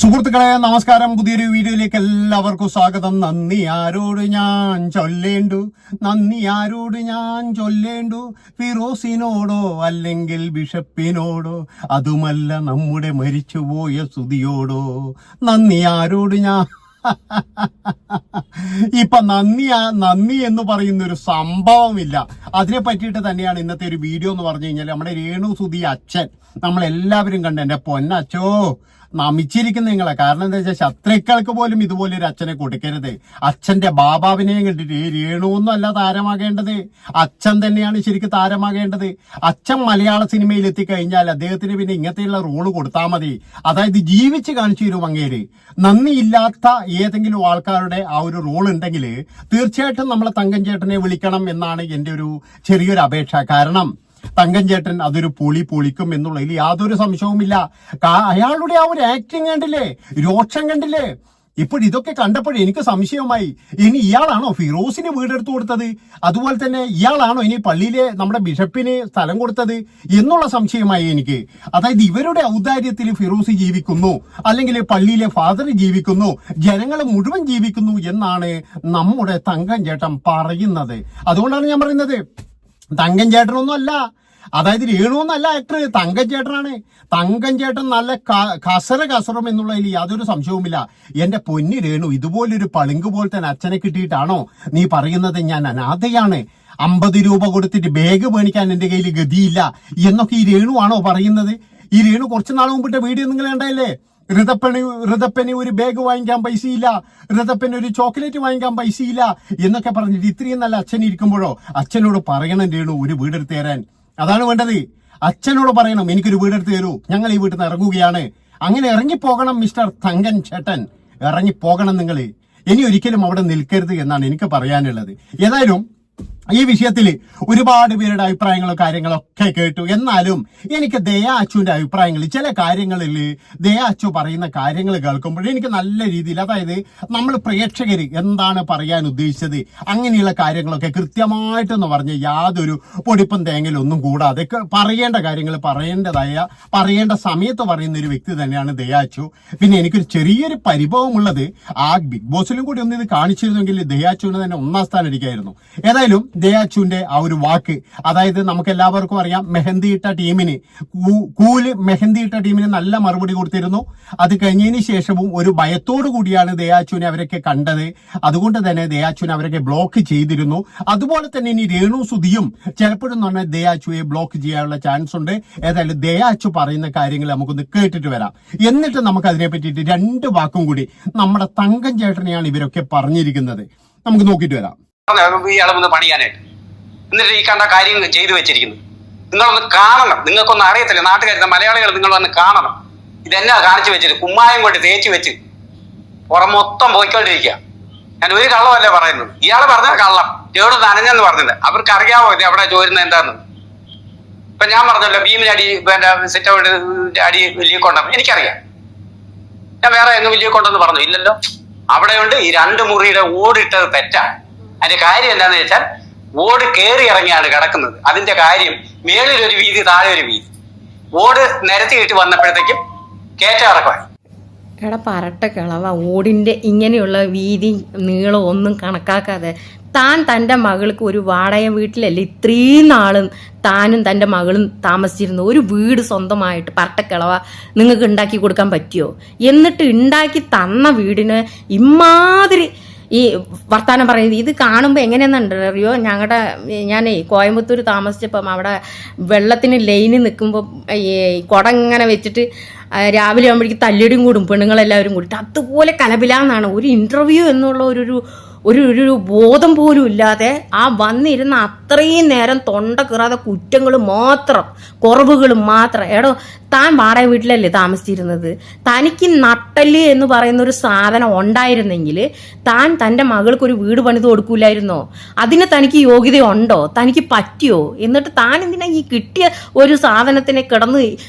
സുഹൃത്തുക്കളെ നമസ്കാരം. പുതിയൊരു വീഡിയോയിലേക്ക് എല്ലാവർക്കും സ്വാഗതം. നന്ദി ആരോട് ഞാൻ ചൊല്ലേണ്ടു ഫിറോസിനോടോ അല്ലെങ്കിൽ ബിഷപ്പിനോടോ, അതുമല്ല നമ്മുടെ മരിച്ചുപോയ സ്തുതിയോടോ. നന്ദി ആരോട് ഞാൻ ഇപ്പൊ നന്ദി എന്ന് പറയുന്ന ഒരു സംഭവമില്ല. അതിനെ പറ്റിയിട്ട് തന്നെയാണ് ഇന്നത്തെ ഒരു വീഡിയോ എന്ന് പറഞ്ഞു കഴിഞ്ഞാൽ, നമ്മുടെ രേണു സുധി അച്ഛൻ നമ്മളെല്ലാവരും കണ്ട് എന്റെ പൊന്നച്ചോ നമിച്ചിരിക്കുന്ന നിങ്ങളെ. കാരണം എന്താ വെച്ചാൽ ശത്രുക്കൾക്ക് പോലും ഇതുപോലെ ഒരു അച്ഛനെ കൊടുക്കരുത്. അച്ഛന്റെ ബാബാവിനെയും കണ്ടിട്ട് രേണുവൊന്നും അല്ല താരമാകേണ്ടത്, അച്ഛൻ തന്നെയാണ് ശരിക്കും താരമാകേണ്ടത്. അച്ഛൻ മലയാള സിനിമയിൽ എത്തിക്കഴിഞ്ഞാൽ അദ്ദേഹത്തിന് പിന്നെ ഇങ്ങനത്തെയുള്ള റോള് കൊടുത്താൽ മതി. അതായത് ജീവിച്ച് കാണിച്ചു തരും അങ്ങേര്. നന്ദിയില്ലാത്ത ഏതെങ്കിലും ആൾക്കാരുടെ ആ ഒരു റോൾ ഉണ്ടെങ്കിൽ തീർച്ചയായിട്ടും നമ്മളെ തങ്കൻ ചേട്ടനെ വിളിക്കണം എന്നാണ് എന്റെ ഒരു ചെറിയൊരു അപേക്ഷ. കാരണം തങ്കൻ ചേട്ടൻ അതൊരു പൊളിക്കും എന്നുള്ളതിൽ യാതൊരു സംശയവുമില്ല. അയാളുടെ ആ ഒരു ആക്ടിങ് കണ്ടില്ലേ, രോക്ഷം കണ്ടില്ലേ. ഇതൊക്കെ കണ്ടപ്പോഴേ എനിക്ക് സംശയമായി, ഇനി ഇയാളാണോ ഫിറോസിന് വീടെടുത്തു കൊടുത്തത്, അതുപോലെ തന്നെ ഇയാളാണോ ഇനി പള്ളിയിലെ നമ്മുടെ ബിഷപ്പിന് സ്ഥലം കൊടുത്തത് എന്നുള്ള സംശയമായി എനിക്ക്. അതായത് ഇവരുടെ ഔദാര്യത്തിൽ ഫിറോസ് ജീവിക്കുന്നു, അല്ലെങ്കിൽ പള്ളിയിലെ ഫാദർ ജീവിക്കുന്നു, ജനങ്ങൾ മുഴുവൻ ജീവിക്കുന്നു എന്നാണ് നമ്മുടെ തങ്കൻ ചേട്ടൻ പറയുന്നത്. അതുകൊണ്ടാണ് ഞാൻ പറയുന്നത് തങ്കൻ ചേട്ടനൊന്നും അല്ല, അതായത് രേണുവൊന്നല്ല ആക്ടർ, തങ്കൻ ചേട്ടനാണ്. തങ്കൻ ചേട്ടൻ നല്ല കസറും എന്നുള്ളതിൽ യാതൊരു സംശയവുമില്ല. എന്റെ പൊന്നി രേണു, ഇതുപോലൊരു പളുങ്ക് പോലെ തന്നെ അച്ഛനെ കിട്ടിയിട്ടാണോ നീ പറയുന്നത് ഞാൻ അനാഥയാണ്, 50 രൂപ കൊടുത്തിട്ട് ബാഗ് മേടിക്കാൻ എന്റെ കയ്യിൽ ഗതിയില്ല എന്നൊക്കെ ഈ രേണു ആണോ പറയുന്നത്? ഈ രേണു കുറച്ചു നാൾ മുമ്പിട്ട് വീഡിയോ നിങ്ങൾ കണ്ടല്ലേ, ഋതപ്പന് ഒരു ബാഗ് വാങ്ങിക്കാൻ പൈസയില്ല, ഋതപ്പന് ഒരു ചോക്ലേറ്റ് വാങ്ങിക്കാൻ പൈസയില്ല എന്നൊക്കെ പറഞ്ഞിട്ട് ഇത്രയും നല്ല അച്ഛൻ ഇരിക്കുമ്പോഴോ അച്ഛനോട് പറയണം രേണു ഒരു വീടെടുത്ത് തരാൻ. അതാണ് വേണ്ടത്. അച്ഛനോട് പറയണം എനിക്കൊരു വീടെടുത്ത് തരൂ, ഞങ്ങൾ ഈ വീട്ടിൽ നിന്ന് ഇറങ്ങുകയാണ്. അങ്ങനെ ഇറങ്ങിപ്പോകണം മിസ്റ്റർ തങ്കൻ ചേട്ടൻ, ഇറങ്ങിപ്പോകണം നിങ്ങൾ. ഇനി ഒരിക്കലും അവിടെ നിൽക്കരുത് എന്നാണ് എനിക്ക് പറയാനുള്ളത്. ഏതായാലും ഈ വിഷയത്തിൽ ഒരുപാട് പേരുടെ അഭിപ്രായങ്ങളും കാര്യങ്ങളൊക്കെ കേട്ടു. എന്നാലും എനിക്ക് ദയാ അച്ചുവിന്റെ അഭിപ്രായങ്ങൾ, ചില കാര്യങ്ങളിൽ ദയാ അച്ചു പറയുന്ന കാര്യങ്ങൾ കേൾക്കുമ്പോൾ എനിക്ക് നല്ല രീതിയിൽ, അതായത് നമ്മൾ പ്രേക്ഷകർ എന്താണ് പറയാൻ ഉദ്ദേശിച്ചത് അങ്ങനെയുള്ള കാര്യങ്ങളൊക്കെ കൃത്യമായിട്ടെന്ന് പറഞ്ഞ് യാതൊരു പൊടിപ്പും തേങ്ങലും ഒന്നും കൂടാതെ പറയേണ്ട കാര്യങ്ങൾ പറയേണ്ട സമയത്ത് പറയുന്ന ഒരു വ്യക്തി തന്നെയാണ് ദയാ അച്ചു. പിന്നെ എനിക്കൊരു ചെറിയൊരു പരിഭവമുള്ളത്, ആ ബിഗ് ബോസിലും കൂടി ഒന്ന് ഇത് കാണിച്ചിരുന്നെങ്കിൽ ദയാ അച്ചുവിന് തന്നെ 1ാം സ്ഥാനം അടിക്കായിരുന്നു. ഏതായാലും ദയാ അച്ചുവിന്റെ ആ ഒരു വാക്ക്, അതായത് നമുക്ക് എല്ലാവർക്കും അറിയാം മെഹന്തിയിട്ട ടീമിന് നല്ല മറുപടി കൊടുത്തിരുന്നു. അത് കഴിഞ്ഞതിന് ശേഷവും ഒരു ഭയത്തോടു കൂടിയാണ് ദയാ അച്ചുവിനെ അവരൊക്കെ കണ്ടത്. അതുകൊണ്ട് തന്നെ ദയാ അച്ചുവിനെ അവരൊക്കെ ബ്ലോക്ക് ചെയ്തിരുന്നു. അതുപോലെ തന്നെ ഇനി രേണു സുധിയും ചിലപ്പോഴും പറഞ്ഞാൽ ദയാ അച്ചുയെ ബ്ലോക്ക് ചെയ്യാനുള്ള ചാൻസ് ഉണ്ട്. ഏതായാലും ദയാ അച്ചു പറയുന്ന കാര്യങ്ങൾ നമുക്കൊന്ന് കേട്ടിട്ട് വരാം. എന്നിട്ട് നമുക്ക് അതിനെ പറ്റിയിട്ട് 2 വാക്കും കൂടി നമ്മുടെ തങ്കൻ ചേട്ടനെയാണ് ഇവരൊക്കെ പറഞ്ഞിരിക്കുന്നത്, നമുക്ക് നോക്കിയിട്ട് വരാം. ഇയാളെ ഒന്ന് പണിയാനായിട്ട് എന്നിട്ട് ഈ കണ്ട കാര്യം ചെയ്തു വെച്ചിരിക്കുന്നു. നിങ്ങളൊന്ന് കാണണം, നിങ്ങൾക്കൊന്നും അറിയത്തില്ല, നാട്ടുകാർ മലയാളികൾ നിങ്ങൾ വന്ന് കാണണം. ഇതെന്നാ കാണിച്ചു വെച്ചിട്ട് കുമ്മായം കൊണ്ട് തേച്ച് വെച്ച് പുറം മൊത്തം പോയിക്കൊണ്ടിരിക്കുക. ഞാൻ ഒരു കള്ളമല്ലേ പറയുന്നത്, ഇയാള് പറഞ്ഞ കള്ളം എവിടെ നനഞ്ഞെന്ന് പറഞ്ഞില്ല. അവർക്ക് അറിയാമോ ഇത് അവിടെ ചോരുന്നത് എന്താന്ന്? ഇപ്പൊ ഞാൻ പറഞ്ഞല്ലോ ഭീമിനടി സിറ്റ് ഔട്ട് അടി വലിയ കൊണ്ടെന്ന് എനിക്കറിയാം. ഞാൻ വേറെ എങ്ങും വലിയ കൊണ്ടെന്ന് പറഞ്ഞു ഇല്ലല്ലോ. അവിടെയുണ്ട് ഈ 2 മുറിയുടെ ഓടിട്ടത് തെറ്റാണ്. അതിന്റെ കാര്യം എന്താണെന്ന് വെച്ചാൽ ഓട് കയറി ഇറങ്ങിയാണ് കിടക്കുന്നത്. അതിന്റെ കാര്യം മേളിലൊരു വീതി താഴെ ഒരു വീതി, ഓട് നിരത്തിയിട്ട് വന്നപ്പോഴത്തേക്കും കയറ്റമിറക്കമായി. എടാ പറട്ട കിളവ, ഓടിന്റെ ഇങ്ങനെയുള്ള വീതി നീളം ഒന്നും കണക്കാക്കാതെ തൻ്റെ മകൾക്ക് ഒരു വാടക വീട്ടിലല്ലേ ഇത്രയും നാളും താനും തൻ്റെ മകളും താമസിച്ചിരുന്നു. ഒരു വീട് സ്വന്തമായിട്ട് പറട്ടക്കിളവ നിങ്ങൾക്ക് ഉണ്ടാക്കി കൊടുക്കാൻ പറ്റിയോ? എന്നിട്ട് ഉണ്ടാക്കി തന്ന വീടിന് ഇമാതിരി ഈ വർത്താനം പറയുന്നത് ഇത് കാണുമ്പോൾ എങ്ങനെയാണെന്നറിയോ? ഞാൻ കോയമ്പത്തൂർ താമസിച്ചപ്പം അവിടെ വെള്ളത്തിന് ലൈനിൽ നിൽക്കുമ്പോൾ ഈ കുട ഇങ്ങനെ വെച്ചിട്ട് രാവിലെ ആകുമ്പോഴേക്കും തല്ലിടിയും കൂടും പെണ്ണുങ്ങളെല്ലാവരും കൂടിയിട്ട്. അതുപോലെ കലപിലാന്നാണ് ഒരു ഇൻ്റർവ്യൂ എന്നുള്ള ഒരു ബോധം പോലും ഇല്ലാതെ ആ വന്നിരുന്ന അത്രയും നേരം തൊണ്ട കീറാതെ കുറ്റങ്ങൾ മാത്രം, കുറവുകൾ മാത്രം. എടോ, താൻ വാടക വീട്ടിലല്ലേ താമസിച്ചിരുന്നത്? തനിക്ക് നട്ടല് എന്ന് പറയുന്ന ഒരു സാധനം ഉണ്ടായിരുന്നെങ്കിൽ താൻ തൻ്റെ മകൾക്കൊരു വീട് പണിത് കൊടുക്കൂലായിരുന്നോ? അതിന് തനിക്ക് യോഗ്യതയുണ്ടോ? തനിക്ക് പറ്റിയോ? എന്നിട്ട് താൻ എന്തിനാ ഈ കിട്ടിയ ഒരു സാധനത്തിനെ കിടന്ന്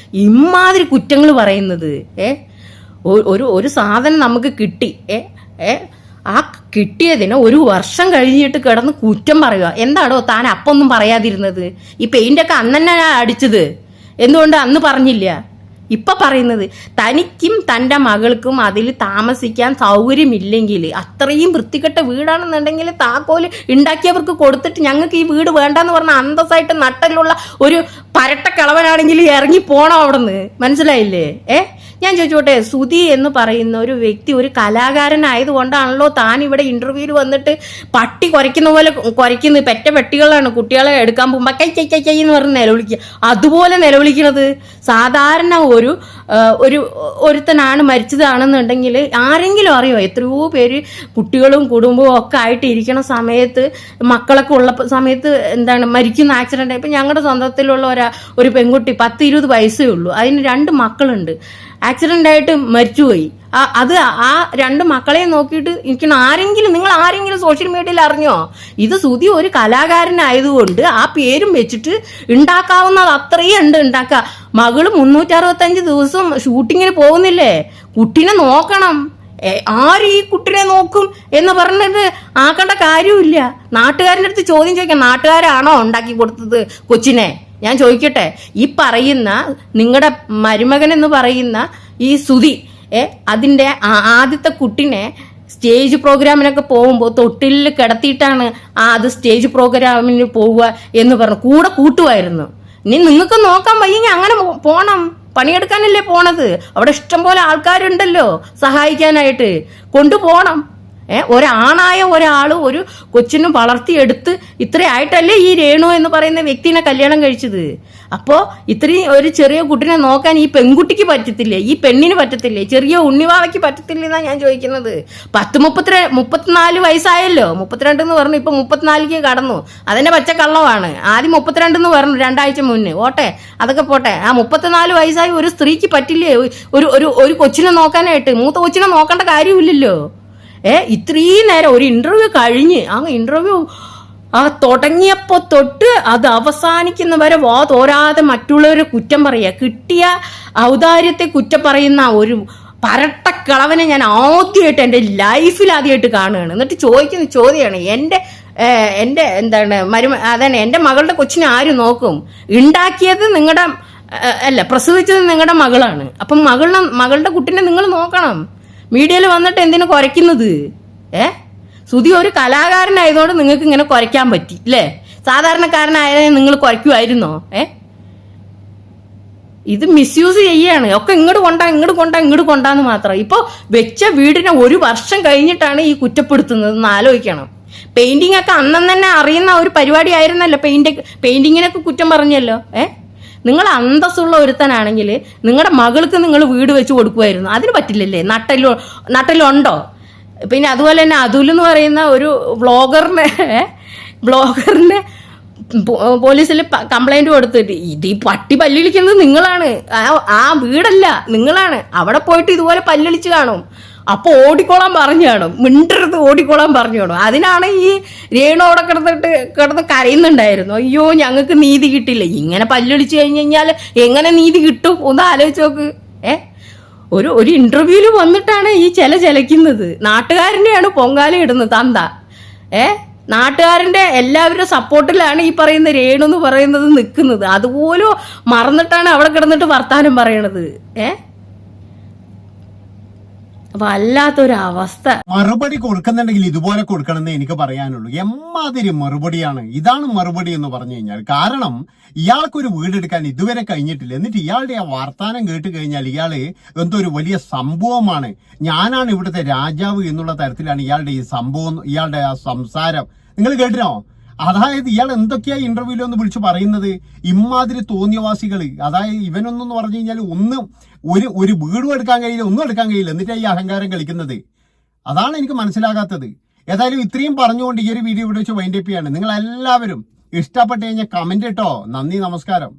ഇമാതിരി കുറ്റങ്ങൾ പറയുന്നത്? ഒരു സാധനം നമുക്ക് കിട്ടി, ആ കിട്ടിയതിന് 1 വർഷം കഴിഞ്ഞിട്ട് കിടന്ന് കുറ്റം പറയുക. എന്താണോ താൻ അപ്പൊന്നും പറയാതിരുന്നത്? ഈ പെയിന്റൊക്കെ അന്ന് തന്നെ അടിച്ചത് എന്തുകൊണ്ട് അന്ന് പറഞ്ഞില്ല? ഇപ്പൊ പറയുന്നത് തനിക്കും തൻ്റെ മകൾക്കും അതിൽ താമസിക്കാൻ സൗകര്യമില്ലെങ്കിൽ, അത്രയും വൃത്തികെട്ട വീടാണെന്നുണ്ടെങ്കിൽ താക്കോല് ഉണ്ടാക്കിയവർക്ക് കൊടുത്തിട്ട് ഞങ്ങൾക്ക് ഈ വീട് വേണ്ടെന്ന് പറഞ്ഞ അന്തസ്സായിട്ട് നട്ടലുള്ള ഒരു പരട്ട കിളവനാണെങ്കിൽ ഇറങ്ങി പോണം അവിടെ നിന്ന്. മനസ്സിലായില്ലേ? ഞാൻ ചോദിച്ചോട്ടെ, സുധി എന്ന് പറയുന്ന ഒരു വ്യക്തി ഒരു കലാകാരനായതുകൊണ്ടാണല്ലോ താൻ ഇവിടെ ഇന്റർവ്യൂവിൽ വന്നിട്ട് പട്ടി കുരയ്ക്കുന്ന പോലെ കുരയ്ക്കുന്നത്. പെറ്റ പെട്ടികളാണ് കുട്ടികളെ എടുക്കാൻ പോകുമ്പോൾ കൈ കൈ കൈ കൈ എന്ന് പറഞ്ഞ് നിലവിളിക്കുക. അതുപോലെ നിലവിളിക്കുന്നത്. സാധാരണ ഒരുത്തനാണ് മരിച്ചതാണെന്നുണ്ടെങ്കിൽ ആരെങ്കിലും അറിയോ? എത്രയോ പേര് കുട്ടികളും കുടുംബവും ഒക്കെ ആയിട്ട് ഇരിക്കണ സമയത്ത്, മക്കളൊക്കെ ഉള്ള സമയത്ത് മരിക്കുന്ന ആക്സിഡന്റ്. ഇപ്പം ഞങ്ങളുടെ സ്വന്തത്തിലുള്ള ഒരു പെൺകുട്ടി 10-20 വയസ്സേ ഉള്ളൂ, അതിന് 2 മക്കളുണ്ട്. ആക്സിഡന്റ് ആയിട്ട് മരിച്ചുപോയി. അത് ആ 2 മക്കളെ നോക്കിയിട്ട് നിങ്ങൾ ആരെങ്കിലും സോഷ്യൽ മീഡിയയിൽ അറിഞ്ഞോ? ഇത് സുധി ഒരു കലാകാരനായതുകൊണ്ട് ആ പേരും വെച്ചിട്ട് ഉണ്ടാക്കാവുന്നത് അത്രയും ഉണ്ട് ഉണ്ടാക്കുക. മകള് 365 ദിവസം ഷൂട്ടിങ്ങിന് പോകുന്നില്ലേ? കുട്ടീനെ നോക്കണം. ആര് ഈ കുട്ടിനെ നോക്കും എന്ന് പറഞ്ഞിട്ട് ആക്കേണ്ട കാര്യമില്ല. നാട്ടുകാരുടെ അടുത്ത് ചോദ്യം ചോദിക്കാം, നാട്ടുകാരാണോ ഉണ്ടാക്കി കൊടുത്തത് കൊച്ചിനെ? ഞാൻ ചോദിക്കട്ടെ, ഈ പറയുന്ന നിങ്ങളുടെ മരുമകൻ എന്ന് പറയുന്ന ഈ സുധി അതിൻ്റെ ആദ്യത്തെ കുട്ടിനെ സ്റ്റേജ് പ്രോഗ്രാമിനൊക്കെ പോകുമ്പോൾ തൊട്ടിലിൽ കിടത്തിയിട്ടാണ് അത് സ്റ്റേജ് പ്രോഗ്രാമിന് പോവുക എന്ന് പറഞ്ഞു കൂടെ കൂട്ടുമായിരുന്നു. ഇനി നിങ്ങൾക്ക് നോക്കാൻ വയ്യെങ്കിൽ അങ്ങനെ പോണം, പണിയെടുക്കാനല്ലേ പോണത്. അവിടെ ഇഷ്ടംപോലെ ആൾക്കാരുണ്ടല്ലോ സഹായിക്കാനായിട്ട്, കൊണ്ടുപോകണം. ഒരാണായ ഒരാൾ ഒരു കൊച്ചിനും വളർത്തിയെടുത്ത് ഇത്രയായിട്ടല്ലേ ഈ രേണു എന്ന് പറയുന്ന വ്യക്തിനെ കല്യാണം കഴിച്ചത്. അപ്പോൾ ഇത്രയും ഒരു ചെറിയ കുട്ടിനെ നോക്കാൻ ഈ പെൺകുട്ടിക്ക് പറ്റത്തില്ലേ? ഈ പെണ്ണിന് പറ്റത്തില്ലേ? ചെറിയ ഉണ്ണിവാവയ്ക്ക് പറ്റത്തില്ലെന്നാണ് ഞാൻ ചോദിക്കുന്നത്. 34 വയസ്സായല്ലോ. 32 എന്ന് പറഞ്ഞു, ഇപ്പൊ 34ക്ക് കടന്നു. അതിന്റെ പച്ചക്കള്ളമാണ്. ആദ്യം 32 എന്ന് പറഞ്ഞു 2 ആഴ്ച മുന്നേ. ഓട്ടെ, അതൊക്കെ പോട്ടെ. ആ 34 വയസ്സായ ഒരു സ്ത്രീക്ക് പറ്റില്ലേ ഒരു കൊച്ചിനെ നോക്കാനായിട്ട്? മൂത്ത കൊച്ചിനെ നോക്കേണ്ട കാര്യമില്ലല്ലോ. ഇത്രയും നേരം ഒരു ഇന്റർവ്യൂ കഴിഞ്ഞ് ആ ഇന്റർവ്യൂ തുടങ്ങിയപ്പോൾ തൊട്ട് അത് അവസാനിക്കുന്നവരെ വാ തോരാതെ മറ്റുള്ളവരെ കുറ്റം പറയുക. കിട്ടിയ ഔദാര്യത്തെ കുറ്റം പറയുന്ന ഒരു പരട്ടക്കളവനെ ഞാൻ ആദ്യമായിട്ട് എൻ്റെ ലൈഫിൽ ആദ്യമായിട്ട് കാണുകയാണ്. എന്നിട്ട് ചോദിക്കുന്ന ചോദ്യമാണ്, എൻ്റെ അതാണ് എൻ്റെ മകളുടെ കൊച്ചിനെ ആര് നോക്കും? ഉണ്ടാക്കിയത് നിങ്ങളുടെ പ്രസവിച്ചത് നിങ്ങളുടെ മകളാണ്. അപ്പം മകളുടെ കുട്ടിനെ നിങ്ങൾ നോക്കണം. മീഡിയയിൽ വന്നിട്ട് എന്തിനു കുരയ്ക്കുന്നത്? സുധി ഒരു കലാകാരനായതുകൊണ്ട് നിങ്ങൾക്ക് ഇങ്ങനെ കുരയ്ക്കാൻ പറ്റി അല്ലേ? സാധാരണക്കാരനായതിനെ നിങ്ങൾ കുരയ്ക്കുമായിരുന്നോ? ഇത് മിസ്യൂസ് ചെയ്യാണ്. ഒക്കെ ഇങ്ങോട്ട് കൊണ്ടാന്ന് മാത്രം. ഇപ്പോൾ വെച്ച വീടിനെ 1 വർഷം കഴിഞ്ഞിട്ടാണ് ഈ കുറ്റപ്പെടുത്തുന്നത് എന്ന് ആലോചിക്കണം. പെയിന്റിംഗ് ഒക്കെ അന്നും തന്നെ അറിയുന്ന ഒരു പരിപാടി ആയിരുന്നല്ലോ. പെയിന്റിങ്ങിനൊക്കെ കുറ്റം പറഞ്ഞല്ലോ. നിങ്ങൾ അന്തസ്സുള്ള ഒരുത്തനാണെങ്കിൽ നിങ്ങളുടെ മകൾക്ക് നിങ്ങൾ വീട് വെച്ച് കൊടുക്കുമായിരുന്നു. അതിന് പറ്റില്ലല്ലേ? നട്ടലുണ്ടോ? പിന്നെ അതുപോലെ തന്നെ അതുൽ എന്ന് പറയുന്ന ഒരു വ്ളോഗറിനെ പോലീസിൽ കംപ്ലൈന്റ് കൊടുത്തിട്ട് ഇത് ഈ പട്ടി പല്ലിളിക്കുന്നത് നിങ്ങളാണ്, ആ വീടല്ല നിങ്ങളാണ്. അവിടെ പോയിട്ട് ഇതുപോലെ പല്ലിളിച്ച് കാണും. അപ്പൊ ഓടിക്കോളാൻ പറഞ്ഞു കാണും. മിണ്ടരുത്, ഓടിക്കോളാൻ പറഞ്ഞു കാണും. അതിനാണ് ഈ രേണു അവിടെ കിടന്ന് കരയുന്നുണ്ടായിരുന്നു. അയ്യോ ഞങ്ങൾക്ക് നീതി കിട്ടില്ല. ഇങ്ങനെ പല്ലൊളിച്ചു കഴിഞ്ഞാൽ എങ്ങനെ നീതി കിട്ടും? ഒന്ന് ആലോചിച്ച് നോക്ക്. ഒരു ഇന്റർവ്യൂവിൽ വന്നിട്ടാണ് ഈ ചിലയ്ക്കുന്നത്. നാട്ടുകാരനെയാണ് പൊങ്കാല ഇടുന്നത് തന്ത. നാട്ടുകാരന്റെ എല്ലാവരുടെ സപ്പോർട്ടിലാണ് ഈ പറയുന്ന രേണു എന്ന് പറയുന്നത് നിൽക്കുന്നത്. അതുപോലും മറന്നിട്ടാണ് അവിടെ കിടന്നിട്ട് വർത്താനം പറയണത്. വല്ലാത്തൊരവസ്ഥ. മറുപടി കൊടുക്കുന്നുണ്ടെങ്കിൽ ഇതുപോലെ കൊടുക്കണമെന്ന് എനിക്ക് പറയാനുള്ളൂ. എമ്മാതിരി മറുപടിയാണ്. ഇതാണ് മറുപടി എന്ന് പറഞ്ഞു കഴിഞ്ഞാൽ. കാരണം ഇയാൾക്കൊരു വീടെടുക്കാൻ ഇതുവരെ കഴിഞ്ഞിട്ടില്ല. എന്നിട്ട് ഇയാളുടെ ആ വർത്താനം കേട്ട് കഴിഞ്ഞാൽ ഇയാള് എന്തോ ഒരു വലിയ സംഭവമാണ്, ഞാനാണ് ഇവിടുത്തെ രാജാവ് എന്നുള്ള തരത്തിലാണ് ഇയാളുടെ ഈ സംഭവം, ഇയാളുടെ ആ സംസാരം. നിങ്ങൾ കേട്ടിനോ? അതായത് ഇയാൾ എന്തൊക്കെയാ ഇന്റർവ്യൂവിൽ ഒന്ന് വിളിച്ചു പറയുന്നത്? ഇമാതിരി തോന്നിയവാസികള്. അതായത് ഇവനൊന്നും പറഞ്ഞു കഴിഞ്ഞാൽ ഒരു വീടും എടുക്കാൻ കഴിയില്ല, ഒന്നും എടുക്കാൻ കഴിയില്ല. എന്നിട്ടാണ് ഈ അഹങ്കാരം കളിക്കുന്നത്. അതാണ് എനിക്ക് മനസ്സിലാകാത്തത്. ഏതായാലും ഇത്രയും പറഞ്ഞുകൊണ്ട് ഈ ഒരു വീഡിയോ ഇവിടെ വെച്ച് വൈൻഡപ്പ് ചെയ്യാണ്. നിങ്ങൾ എല്ലാവരും ഇഷ്ടപ്പെട്ട് കഴിഞ്ഞാൽ കമന്റ് ഇട്ടോ. നന്ദി, നമസ്കാരം.